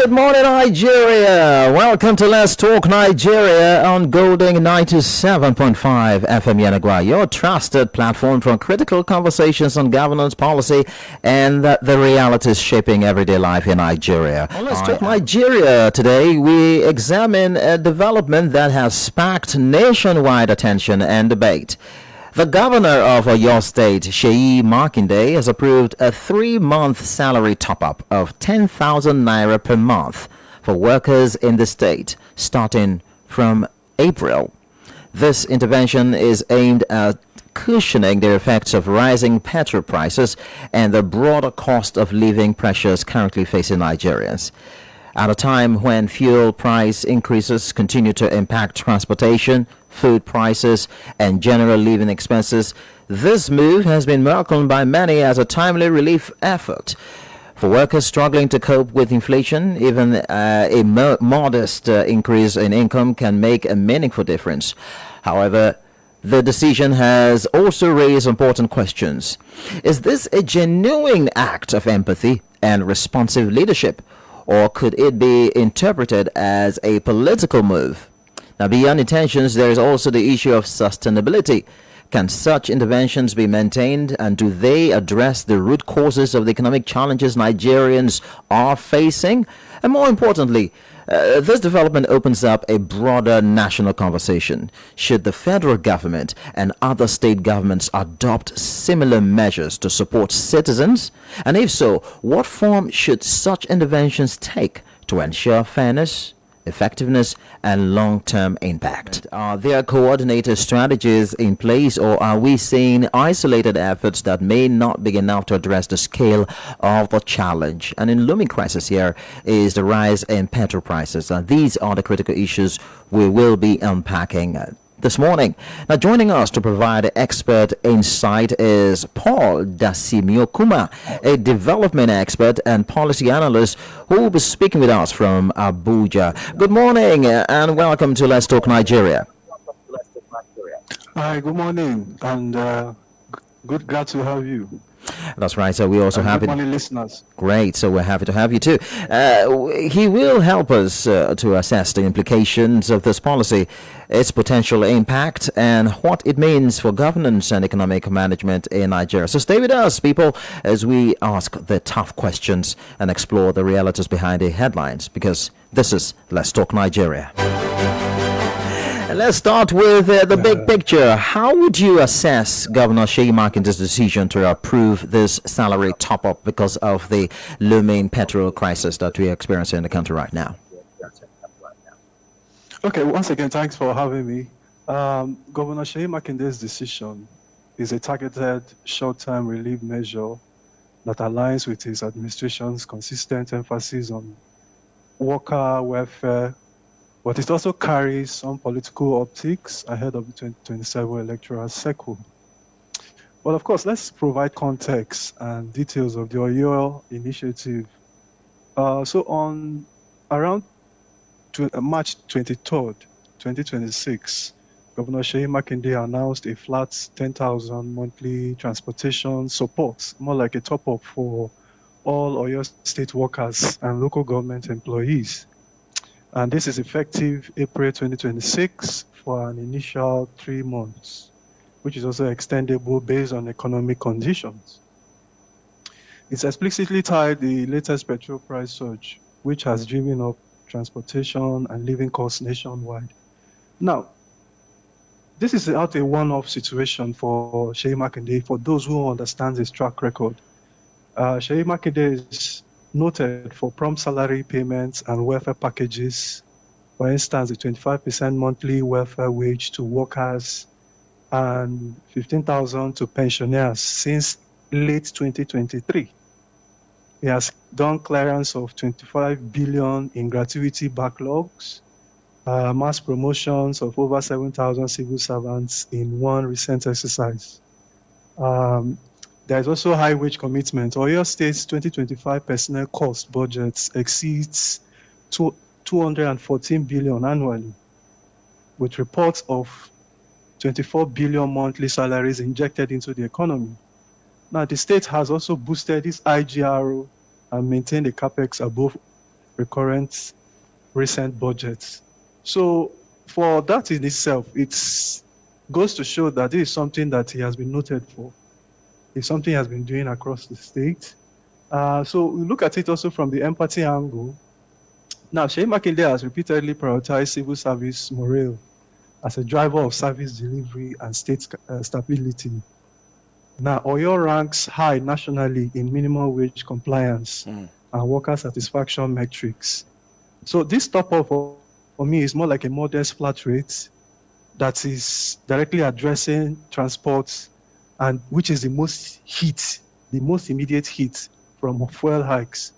Good morning, Nigeria. Welcome to Let's Talk Nigeria on Golden 97.5 FM Yanagwa, your trusted platform for critical conversations on governance, policy, and the realities shaping everyday life in Nigeria. On Let's Talk Nigeria today, we examine a development that has sparked nationwide attention and debate. The governor of Oyo State, Seyi Makinde, has approved a 3-month salary top-up of 10,000 naira per month for workers in the state, starting from April. This intervention is aimed at cushioning the effects of rising petrol prices and the broader cost of living pressures currently facing Nigerians. At a time when fuel price increases continue to impact transportation, food prices, and general living expenses, this move has been welcomed by many as a timely relief effort. For workers struggling to cope with inflation, even a modest increase in income can make a meaningful difference. However, the decision has also raised important questions. Is this a genuine act of empathy and responsive leadership, or could it be interpreted as a political move? Now, beyond intentions, there is also the issue of sustainability. Can such interventions be maintained, and do they address the root causes of the economic challenges Nigerians are facing? And more importantly, this development opens up a broader national conversation. Should the federal government and other state governments adopt similar measures to support citizens? And if so, what form should such interventions take to ensure fairness, effectiveness, and long-term impact? Are there coordinated strategies in place, or are we seeing isolated efforts that may not be enough to address the scale of the challenge? And in looming crisis here is the rise in petrol prices. These are the critical issues we will be unpacking this morning. Now, joining us to provide expert insight is Paul Dasimeokuma, a development expert and policy analyst who will be speaking with us from Abuja. Good morning and welcome to Let's Talk Nigeria. Hi, good morning, and glad to have you. That's right. So we also have good morning, listeners. Great. So we're happy to have you too. He will help us to assess the implications of this policy, its potential impact, and what it means for governance and economic management in Nigeria. So stay with us, people, as we ask the tough questions and explore the realities behind the headlines, because this is Let's Talk Nigeria. Let's start with the big picture. How would you assess Governor Seyi Makinde's decision to approve this salary top-up because of the looming petrol crisis that we are experiencing in the country right now? Okay, once again, thanks for having me. Governor Seyi Makinde's decision is a targeted short-term relief measure that aligns with his administration's consistent emphasis on worker welfare, but it also carries some political optics ahead of the 2027 electoral cycle. Well, of course, let's provide context and details of the Oyo initiative. So on around March 23rd, 2026, Governor Seyi Makinde announced a flat 10,000 monthly transportation support, more like a top-up for all Oyo state workers and local government employees. And this is effective April 2026 for an initial 3 months, which is also extendable based on economic conditions. It's explicitly tied the latest petrol price surge, which has driven up transportation and living costs nationwide. Now, this is not a one-off situation for Seyi Makinde. For those who understand his track record, Seyi Makinde is noted for prompt salary payments and welfare packages. For instance, a 25% monthly welfare wage to workers and 15,000 to pensioners since late 2023. He has done clearance of 25 billion in gratuity backlogs, mass promotions of over 7,000 civil servants in one recent exercise. There is also high wage commitment. Oyo State's 2025 personnel cost budget exceeds 214 billion annually, with reports of 24 billion monthly salaries injected into the economy. Now, the state has also boosted its IGRO and maintained a capex above recurrent recent budgets. So for that in itself, it goes to show that this is something that he has been noted for. It's something he has been doing across the state. So we look at it also from the empathy angle. Now, Sheyi Makinde has repeatedly prioritized civil service morale as a driver of service delivery and state stability. Now, Oyo ranks high nationally in minimum wage compliance and worker satisfaction metrics. So this top-up for me is more like a modest flat rate that is directly addressing transport, and which is the most immediate hit from fuel hikes.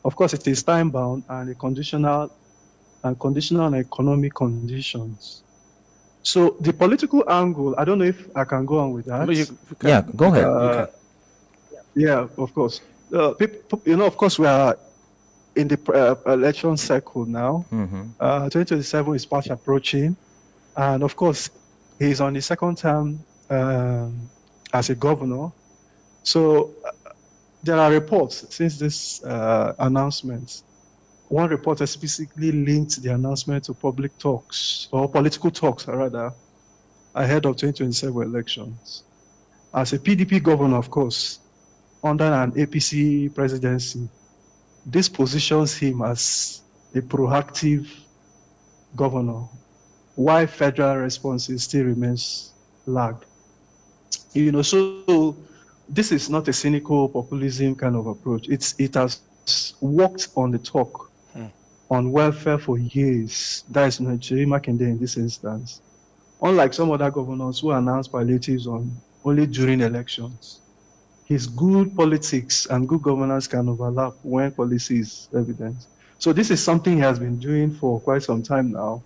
Of course, it is time-bound and conditional on economic conditions. So the political angle, I don't know if I can go on with that. Yeah, go ahead. Yeah, of course. Of course, we are in the election cycle now. 2027 is fast approaching. And of course, he's on his second term as a governor. So there are reports since this announcement. One report specifically linked the announcement to public talks, or political talks, rather, ahead of 2027 elections. As a PDP governor, of course, under an APC presidency, this positions him as a proactive governor, while federal responses still remains lagged. So this is not a cynical populism kind of approach. It has worked on the talk on welfare for years. That is Sheyi Makinde in this instance. Unlike some other governors who announce palliatives only during elections, his good politics and good governance can overlap when policy is evident. So this is something he has been doing for quite some time now.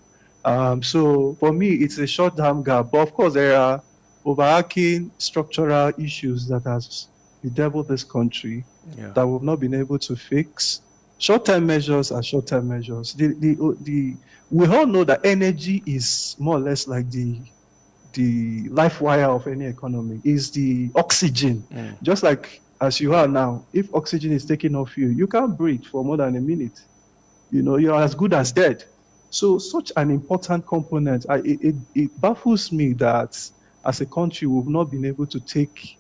So for me, it's a short-term gap. But of course, there are overarching structural issues that has bedeviled this country that we've not been able to fix. Short-term measures are short-term measures. We all know that energy is more or less like the life wire of any economy, is the oxygen. Just like as you are now, if oxygen is taken off you, you can't breathe for more than a minute. You're as good as dead. So such an important component, it baffles me that as a country, we've not been able to take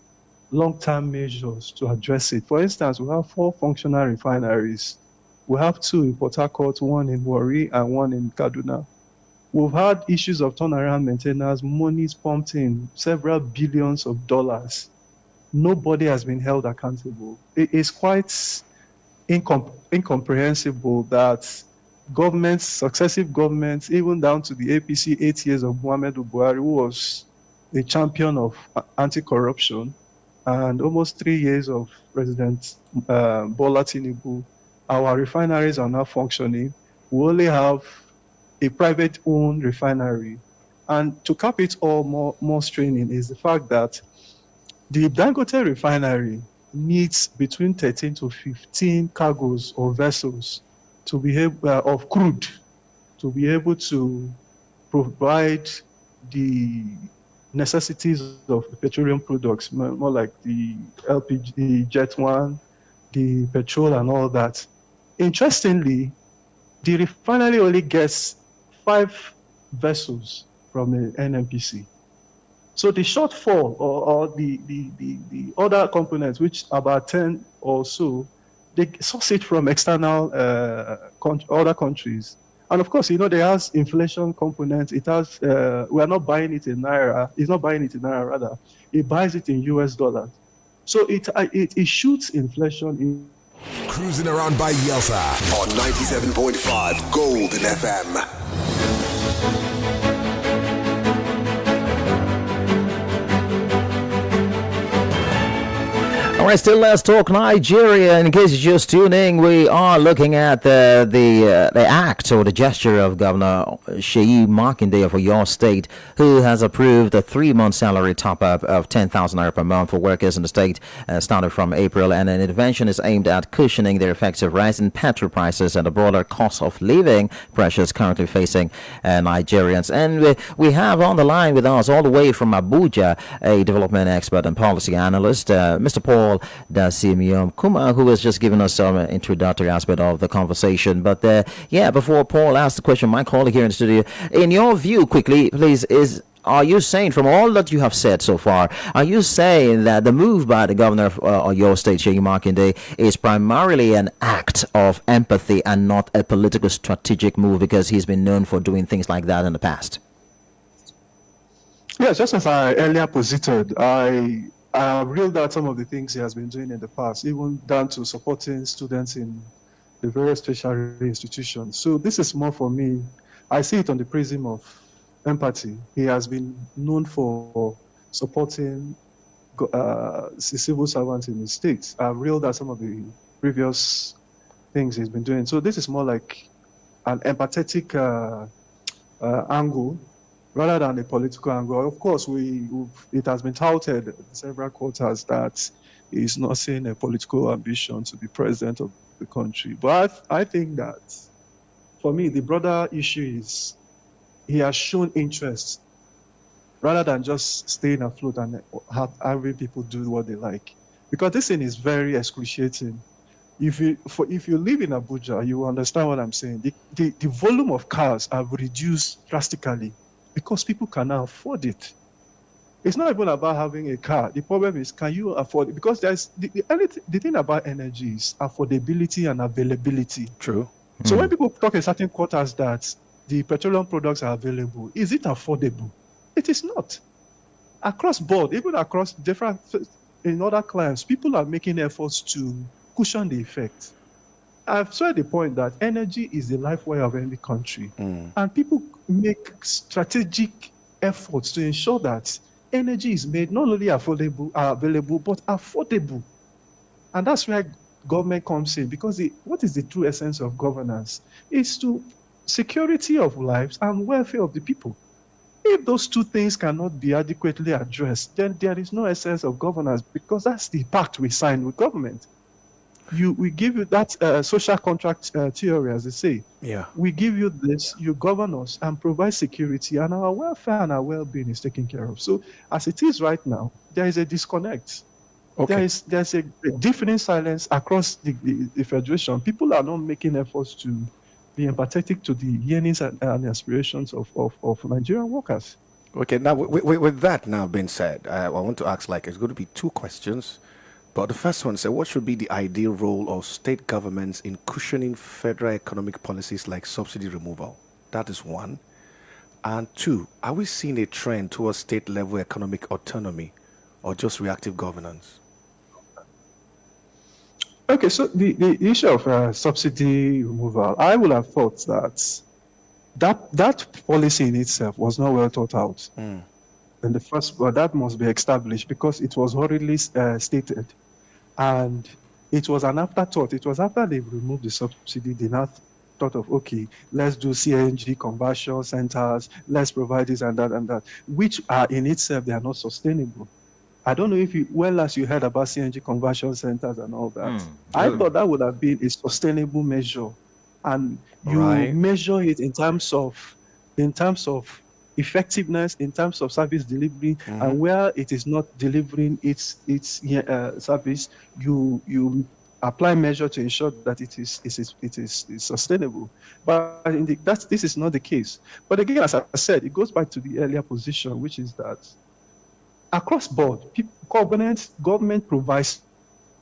long-term measures to address it. For instance, we have 4 functional refineries. We have 2 in Port Harcourt, 1 in Warri and 1 in Kaduna. We've had issues of turnaround maintenance, monies pumped in, several billions of dollars. Nobody has been held accountable. It is quite incomprehensible that successive governments, even down to the APC 8 years of Muhammadu Buhari, who was a champion of anti-corruption, and almost 3 years of President Bola Tinubu, our refineries are not functioning. We only have a private-owned refinery. And to cap it all more straining is the fact that the Dangote refinery needs between 13 to 15 cargoes or vessels to be able, of crude to be able to provide the necessities of petroleum products, more like the LPG, the jet one, the petrol and all that. Interestingly, the refinery only gets 5 vessels from the NNPC. So the shortfall or the other components, which about 10 or so, they source it from external other countries. And of course, there has inflation components. It has, we are not buying it in Naira. It's not buying it in Naira, rather. It buys it in US dollars. So it shoots inflation in. Cruising around by Yelsa on 97.5 Golden FM. All right, still let's talk Nigeria. In case you're just tuning, we are looking at the act or the gesture of Governor Sheyi Makinde for your state, who has approved a 3-month salary top-up of 10,000 naira per month for workers in the state, starting from April. And an intervention is aimed at cushioning the effects of rising petrol prices and the broader cost of living pressures currently facing Nigerians. And we have on the line with us all the way from Abuja a development expert and policy analyst, Mr. Paul Paul Dasimeokuma, who has just given us some introductory aspect of the conversation. But before Paul asks the question, my colleague here in the studio, in your view, quickly, please, are you saying, from all that you have said so far, are you saying that the move by the governor of your state, Seyi Makinde, is primarily an act of empathy and not a political strategic move because he's been known for doing things like that in the past? Yes, just as I earlier posited, I reeled out some of the things he has been doing in the past, even down to supporting students in the various tertiary institutions. So this is more for me. I see it on the prism of empathy. He has been known for supporting civil servants in the states. I've reeled out some of the previous things he's been doing. So this is more like an empathetic angle rather than a political angle. Of course, it has been touted in several quarters that he's not seeing a political ambition to be president of the country. But I think that, for me, the broader issue is he has shown interest rather than just staying afloat and having people do what they like. Because this thing is very excruciating. If you live in Abuja, you will understand what I'm saying. The volume of cars have reduced drastically because people can now afford it. It's not even about having a car. The problem is, can you afford it? Because there's the thing about energy is affordability and availability. True. So when people talk in certain quarters that the petroleum products are available, is it affordable? It is not. Across board, even across different, in other clients, people are making efforts to cushion the effect. I've said the point that energy is the lifewire of any country. And people make strategic efforts to ensure that energy is made not only available, but affordable. And that's where government comes in, because what is the true essence of governance? Is to security of lives and welfare of the people. If those two things cannot be adequately addressed, then there is no essence of governance, because that's the pact we sign with government. We give you that social contract theory, as they say. Yeah. We give you this, you govern us and provide security, and our welfare and our well-being is taken care of. So as it is right now, there is a disconnect. Okay. There's a deafening silence across the federation. People are not making efforts to be empathetic to the yearnings and aspirations of Nigerian workers. Okay, now with that now being said, I want to ask, it's going to be two questions. But the first one says, what should be the ideal role of state governments in cushioning federal economic policies like subsidy removal? That is one. And two, are we seeing a trend towards state-level economic autonomy or just reactive governance? Okay, so the issue of subsidy removal, I would have thought that policy in itself was not well thought out. And the first, well, that must be established because it was hurriedly stated. And it was an afterthought. It was after they removed the subsidy, they now thought of, okay, let's do CNG conversion centers, let's provide this and that, which are in itself, they are not sustainable. I don't know if as you heard about CNG conversion centers and all that. I thought that would have been a sustainable measure. And you measure it in terms of effectiveness, in terms of service delivery, and where it is not delivering its service, you apply measure to ensure that it is sustainable. But this is not the case. But again, as I said, it goes back to the earlier position, which is that across board, government provides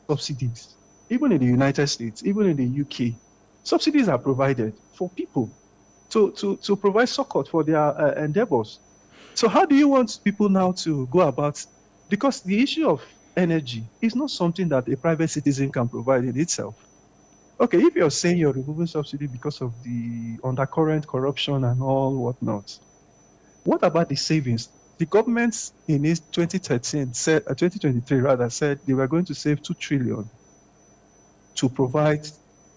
subsidies. Even in the United States, even in the UK, subsidies are provided for people to provide support for their endeavors. So how do you want people now to go about? Because the issue of energy is not something that a private citizen can provide in itself. Okay, if you're saying you're removing subsidy because of the undercurrent corruption and all whatnot, what about the savings? The government in its 2023 rather said they were going to save 2 trillion to provide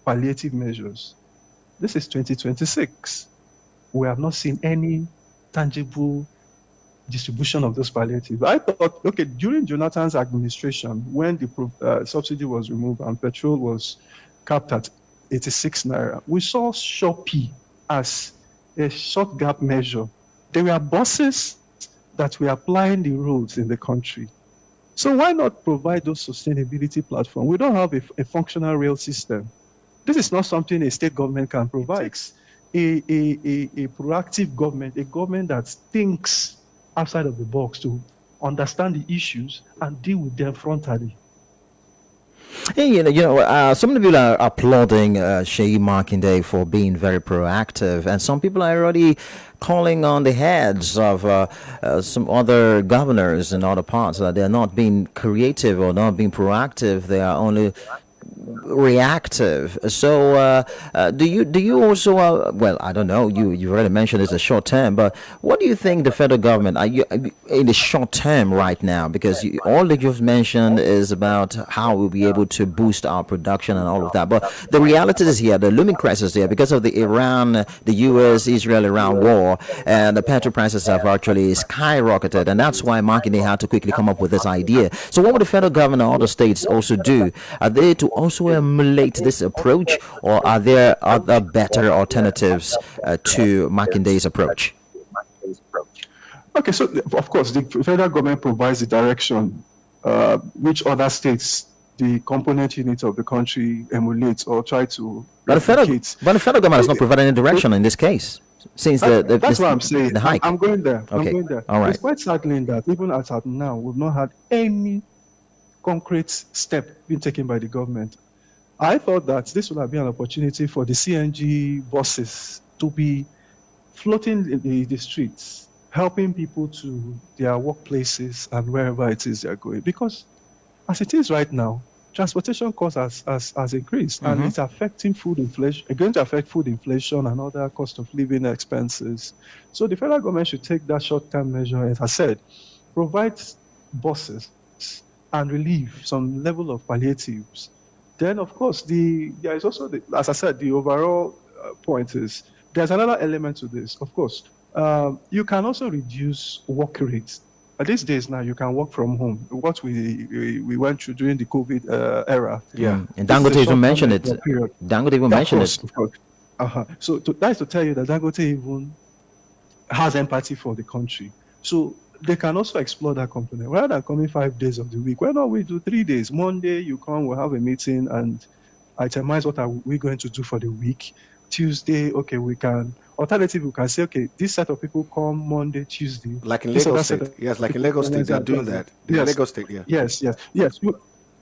palliative measures. This is 2026. We have not seen any tangible distribution of those palliatives. I thought, okay, during Jonathan's administration, when the subsidy was removed and petrol was capped at 86 naira, we saw Shopee as a short gap measure. There were buses that were applying the roads in the country. So why not provide those sustainability platforms? We don't have a functional rail system. This is not something a state government can provide. It takes a proactive government, a government that thinks outside of the box to understand the issues and deal with them frontally. Hey, some people are applauding Sheyi Makinde for being very proactive, and some people are already calling on the heads of some other governors in other parts that they're not being creative or not being proactive. They are only reactive. So do you also well, I don't know, you've already mentioned it's a short term, but what do you think the federal government are you in the short term right now, because all that you've mentioned is about how we'll be able to boost our production and all of that, but the reality is here, the looming crisis here because of the US Israel Iran war, and the petrol prices have actually skyrocketed, and that's why Makinde had to quickly come up with this idea. So what would the federal government and other states also do? Are they to also emulate this approach, or are there other better alternatives to Makinde's approach? Okay, so of course the federal government provides the direction which other states, the component units of the country, emulate or try to replicate. But the federal government has not provided any direction in this case since that's what I'm saying. The hike. I'm going there. Okay. I'm going there. All right. It's quite saddening that even as at now, we've not had any concrete step being taken by the government. I thought that this would have been an opportunity for the CNG buses to be floating in the streets, helping people to their workplaces and wherever it is they're going. Because as it is right now, transportation costs has increased, and it's affecting food inflation. It's going to affect food inflation and other cost of living expenses. So the federal government should take that short-term measure, as I said, provide buses and relieve some level of palliatives. Then, of course, there is also, as I said, the overall point is there's another element to this. Of course, you can also reduce work rates. These days now, you can work from home. What we went through during the COVID era. Yeah, and Dangote even mentioned it. Dangote even mentioned it. Of course. So that is to tell you that Dangote even has empathy for the country. So they can also explore that component. Rather than coming 5 days of the week, why not we do 3 days? Monday, you come, we'll have a meeting and itemize what are we going to do for the week. Tuesday, okay, we can. Alternatively, we can say, okay, this set of people come Monday, Tuesday. Like in Lagos State. Yes, like in Lagos State, they're doing that. Yes. Lagos State, yeah.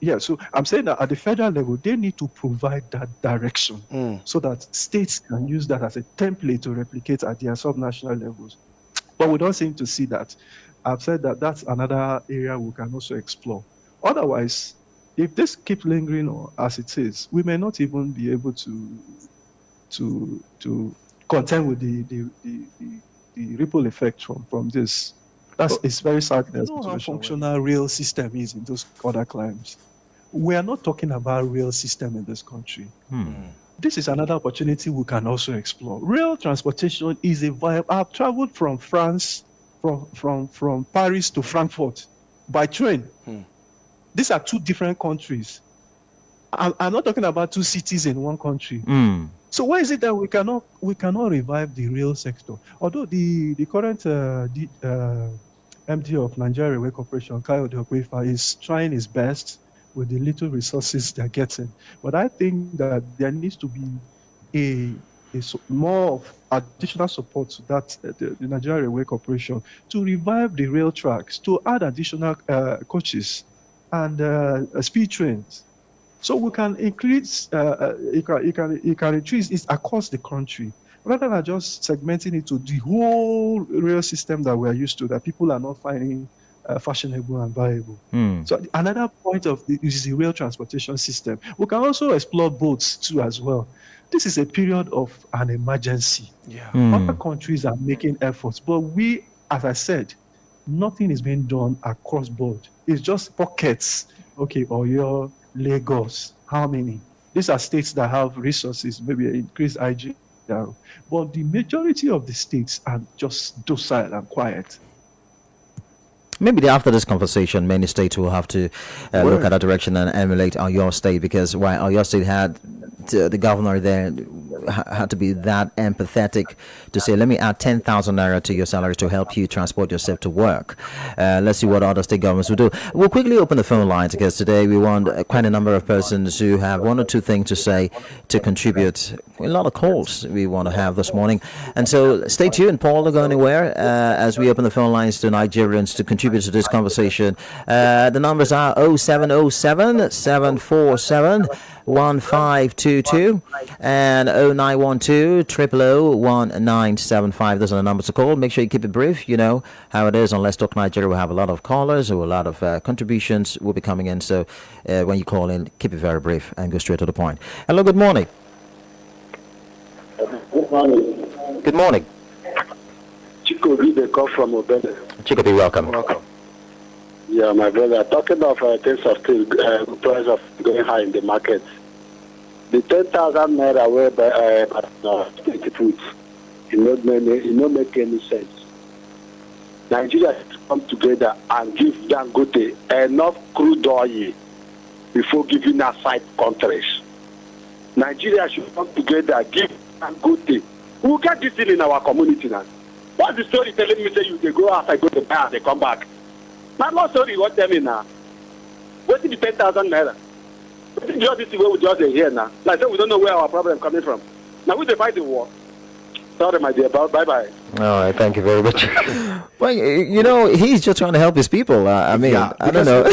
Yes. So I'm saying that at the federal level, they need to provide that direction so that states can use that as a template to replicate at their subnational levels. But we don't seem to see that. I've said that that's another area we can also explore. Otherwise, if this keeps lingering as it is, we may not even be able to contend with the ripple effect from this. It's very sad. You know how functional real system is in those other climes. We are not talking about real system in this country. This is another opportunity we can also explore. Rail transportation is a viable. I've traveled from France, from Paris to Frankfurt by train. These are two different countries. I'm not talking about two cities in one country. So why is it that we cannot revive the rail sector? Although the current MD of Nigeria Railway Corporation, Kayode Okwefa, is trying his best with the little resources they're getting, but I think that there needs to be more of additional support to that the Nigeria Railway Corporation to revive the rail tracks, to add additional coaches and speed trains. So we can increase, you can increase it across the country, rather than just segmenting it to the whole rail system that we're used to, that people are not finding fashionable and viable. So another point of this is the rail transportation system. We can also explore boats too as well. This is a period of an emergency. Other countries are making efforts, but we, as I said, nothing is being done across board. It's just pockets. Okay, Oyo, Lagos, how many? These are states that have resources, maybe increased IGR. But the majority of the states are just docile and quiet. Maybe after this conversation, many states will have to look at that direction and emulate your state, because while your state had the governor there had to be that empathetic to say, let me add 10,000 naira to your salary to help you transport yourself to work. Let's see what other state governments will do. We'll quickly open the phone lines because today we want quite a number of persons who have one or two things to say to contribute. A lot of calls we want to have this morning. And so stay tuned, Paul, don't go anywhere as we open the phone lines to Nigerians to contribute to this conversation. The numbers are 0707 747 1522 and 0912 000 1975. Those are the numbers to call. Make sure you keep it brief. You know how it is on Let's Talk Nigeria. We'll have a lot of callers or a lot of contributions will be coming in. So when you call in, keep it very brief and go straight to the point. Hello, good morning. Good morning. Good morning. Chico, the call from Obele. Chico, be welcome. Welcome. Yeah, my brother. Talking of things of still price of going high in the market. The 10,000 naira where by 20 foot, it don't make any sense. Nigeria should come together and give Dangote enough crude oil before giving aside countries. Nigeria should come together, give Dangote. We will get this thing in our community now. What's the story telling me say they go outside, go to buy and they come back? My long story, what tell me now? What is the 10,000 naira? What is just this way we just here now? Like I said, we don't know where our problem coming from. Now we fight the war. Sorry, my dear. Bye-bye. All right, thank you very much. Well, you know, he's just trying to help his people. I mean, Yeah, I don't know.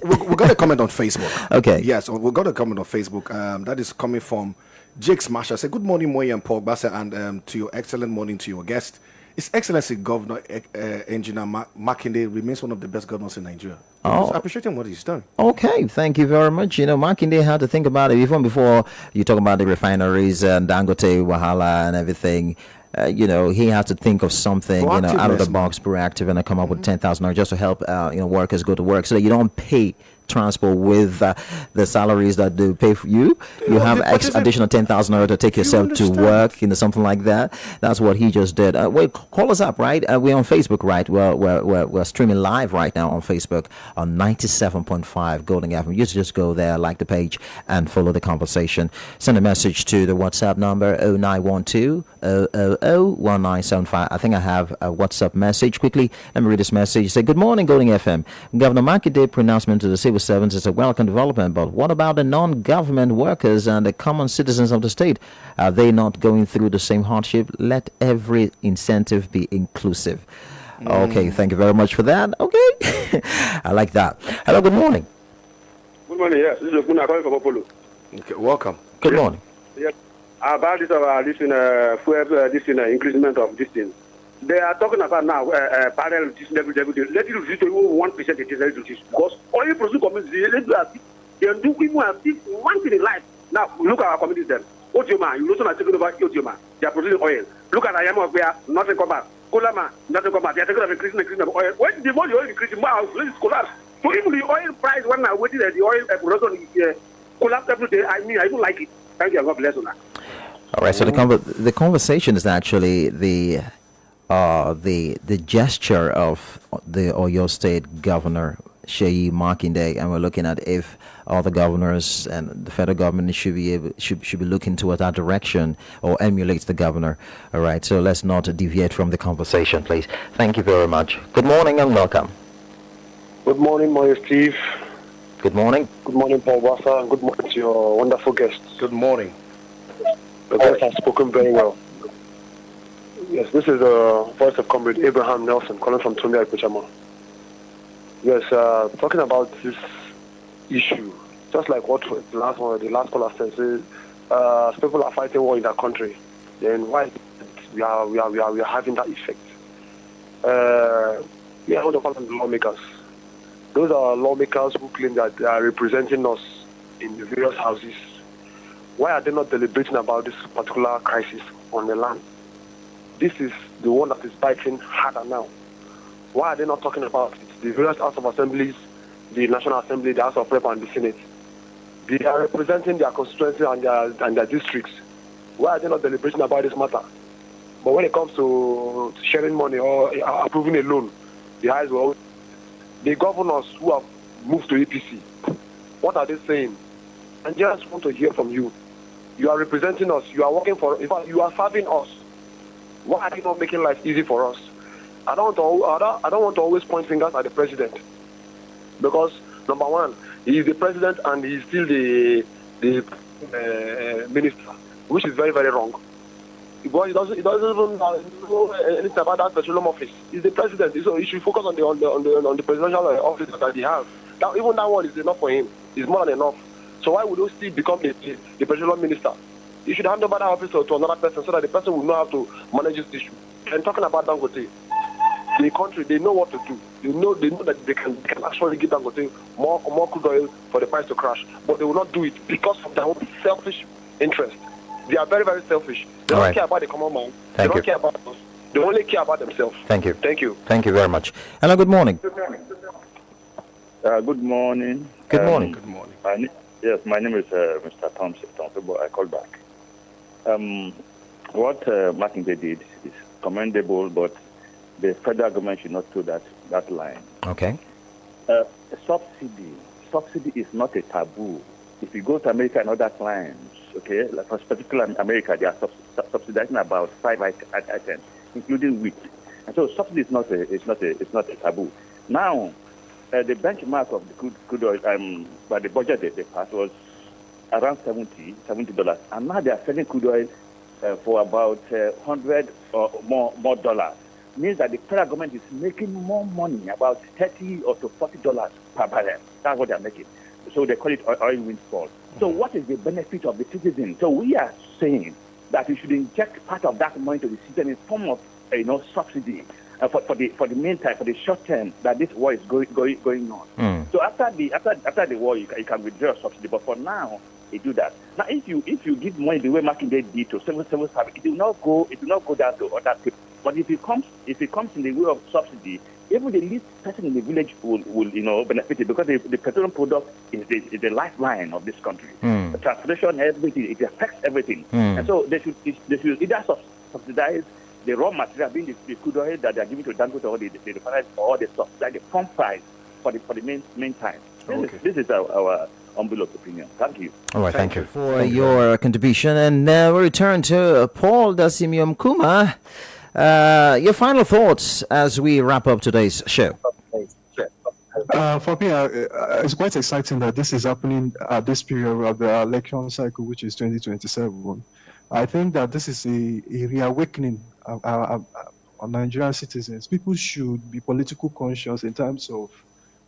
we got a comment on Facebook. Okay. Yes, we got a comment on Facebook. That is coming from Jakes Masha. Say, good morning, Moye and Paul Bassa, and to your excellent morning to your guest. His Excellency Governor Engineer Makinde remains one of the best governors in Nigeria. Oh. I appreciate him what he's done. Okay, thank you very much. You know, Makinde had to think about it even before you talk about the refineries and Dangote, Wahala and everything. You know, he had to think of something, you know, out of the box, proactive, and come up with 10,000 just to help, you know, workers go to work so that you don't pay transport with the salaries that they pay for you. You have additional 10,000 to take yourself to work, you know, something like that. That's what he just did. Wait, call us up, right? We're on Facebook, right? We're streaming live right now on Facebook on 97.5 Golden FM. You just go there, like the page, and follow the conversation. Send a message to the WhatsApp number 0912 1975. I think I have a WhatsApp message. Quickly, let me read this message. Say, good morning, Golden FM. Governor Makinde pronouncement to the civil servants is a welcome development, but what about the non-government workers and the common citizens of the state? Are they not going through the same hardship? Let every incentive be inclusive. Okay, thank you very much for that. Okay, I like that. Hello, good morning. Good morning, yes. This is Okuna calling from Apollo. Okay, welcome. Good morning. Yes. About this increasement of this thing. They are talking about now parallel this every day. Let it reduce to 1%. It is reduced because oil producing communities they do even as if one thing in life. Now look at our communities then. Otioma, you also are taking over Otioma. They are producing oil. Look at Ayama where nothing come back. Kolama, nothing come back. They are taking over increasing of oil. When the more the oil increases, more our place collapse. So even the oil price when I waiting at the oil production collapse every day. I mean, I don't like it. Thank you. God bless you. All right. So the conversation is actually the gesture of the Oyo State Governor Sheyi Makinde, and we're looking at if all the governors and the federal government should be looking toward that direction or emulate the governor. All right, so let's not deviate from the conversation, please. Thank you very much. Good morning and welcome. Good morning, Moya Steve. Good morning. Good morning, Paul Wassa, and good morning to your wonderful guests. Good morning. The guests have spoken very well. Yes, this is the voice of Comrade Abraham Nelson calling from Tumia Ikuchama. Yes, talking about this issue, just like what the last caller said, people are fighting war in their country. Then why we are having that effect? We are going to call them lawmakers. Those are lawmakers who claim that they are representing us in the various houses. Why are they not deliberating about this particular crisis on the land? This is the one that is biting harder now. Why are they not talking about it? The various House of Assemblies, the National Assembly, the House of Rep and the Senate. They are representing their constituency and their districts. Why are they not deliberating about this matter? But when it comes to sharing money or approving a loan, the eyes will always... The governors who have moved to APC, what are they saying? Nigerians want to hear from you. You are representing us. You are working for. In fact, you are serving us. Why are you not making life easy for us? I don't want to always point fingers at the president, because number one, he is the president and he is still the minister, which is very, very wrong. Because he doesn't even know anything about that petroleum office. He's the president, so he should focus on the presidential office that he has. Even that one is enough for him. It's more than enough. So why would he still become the petroleum minister? He should hand over that office to another person so that the person will know how to manage this issue. And talking about Dangote, the country, they know what to do. They know that they can actually give Dangote more crude oil for the price to crash, but they will not do it because of their own selfish interest. They are very, very selfish. They don't care about the common man. They don't care about us. They only care about themselves. Thank you. Thank you. Thank you very much. Hello, good morning. Good morning. Good morning. Good morning. Good morning. My name is Mr. Thompson, but I call back. What Mackinday did is commendable, but the federal government should not do that line. Okay. Subsidy is not a taboo. If you go to America and other clients, okay, like for particular America, they are subsidizing about 5 items, including wheat. And so subsidy is not a taboo. Now, the benchmark of the crude oil by the budget they passed was around $70, and now they are selling crude oil for about $100 or more dollars. Means that the federal government is making more money, about $30 or to $40 per barrel. That's what they are making. So they call it oil windfall. So what is the benefit of the citizen? So we are saying that we should inject part of that money to the citizen in form of subsidy for the meantime, for the short term that this war is going on. So after the war, you can withdraw subsidy. But for now, they do that. Now, if you give money the way Mackinday did to civil service, it will not go down to other people. But if it comes in the way of subsidy, even the least person in the village will benefit it, because the petroleum product is the lifeline of this country. The transportation, everything, it affects everything. And so they should either subsidize the raw material, being the crude oil that they are giving to Dangote or the refineries, or the subsidize the pump price for the meantime. This is our envelope opinion. Thank you. All right, thank you for your contribution. And we return to Paul Dasimeokuma. Your final thoughts as we wrap up today's show. For me, it's quite exciting that this is happening at this period of the election cycle, which is 2027. I think that this is a reawakening of Nigerian citizens. People should be political conscious in terms of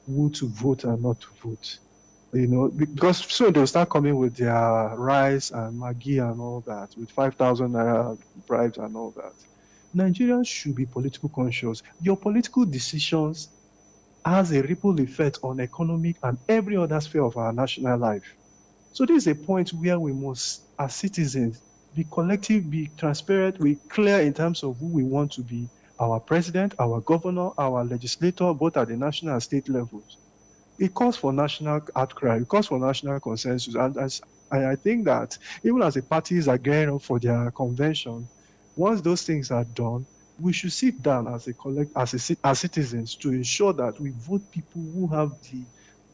who to vote and not to vote. Because soon they'll start coming with their rice and Maggi and all that, with 5,000 naira bribes and all that. Nigerians should be political conscious. Your political decisions has a ripple effect on economic and every other sphere of our national life. So this is a point where we must, as citizens, be collective, be transparent, be clear in terms of who we want to be our president, our governor, our legislator, both at the national and state levels. It calls for national outcry, it calls for national consensus. And I think that even as the parties are gearing up for their convention, once those things are done, we should sit down as citizens to ensure that we vote people who have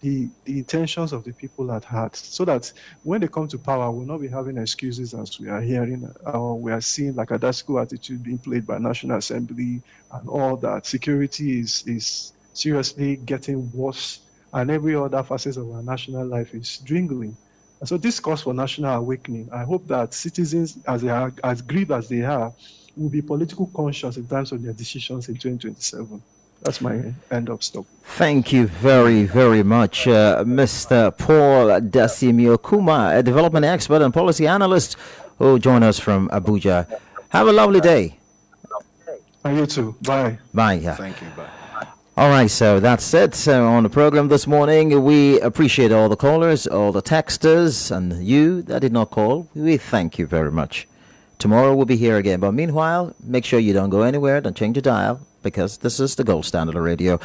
the intentions of the people at heart, so that when they come to power, we'll not be having excuses as we are hearing, we are seeing like a dasko attitude being played by National Assembly and all that. Security is seriously getting worse, and every other facet of our national life is dwindling. And so this calls for national awakening. I hope that citizens, as grieved as they are, will be political conscious in terms of their decisions in 2027. That's my end of stop. Thank you very, very much, Mr. Paul Dasimeokuma, a development expert and policy analyst who joined us from Abuja. Have a lovely day. And you too. Bye. Bye. Yeah. Thank you. Bye. All right, so that's it on the program this morning. We appreciate all the callers, all the texters, and you that did not call. We thank you very much. Tomorrow we'll be here again. But meanwhile, make sure you don't go anywhere. Don't change your dial, because this is the gold standard of radio.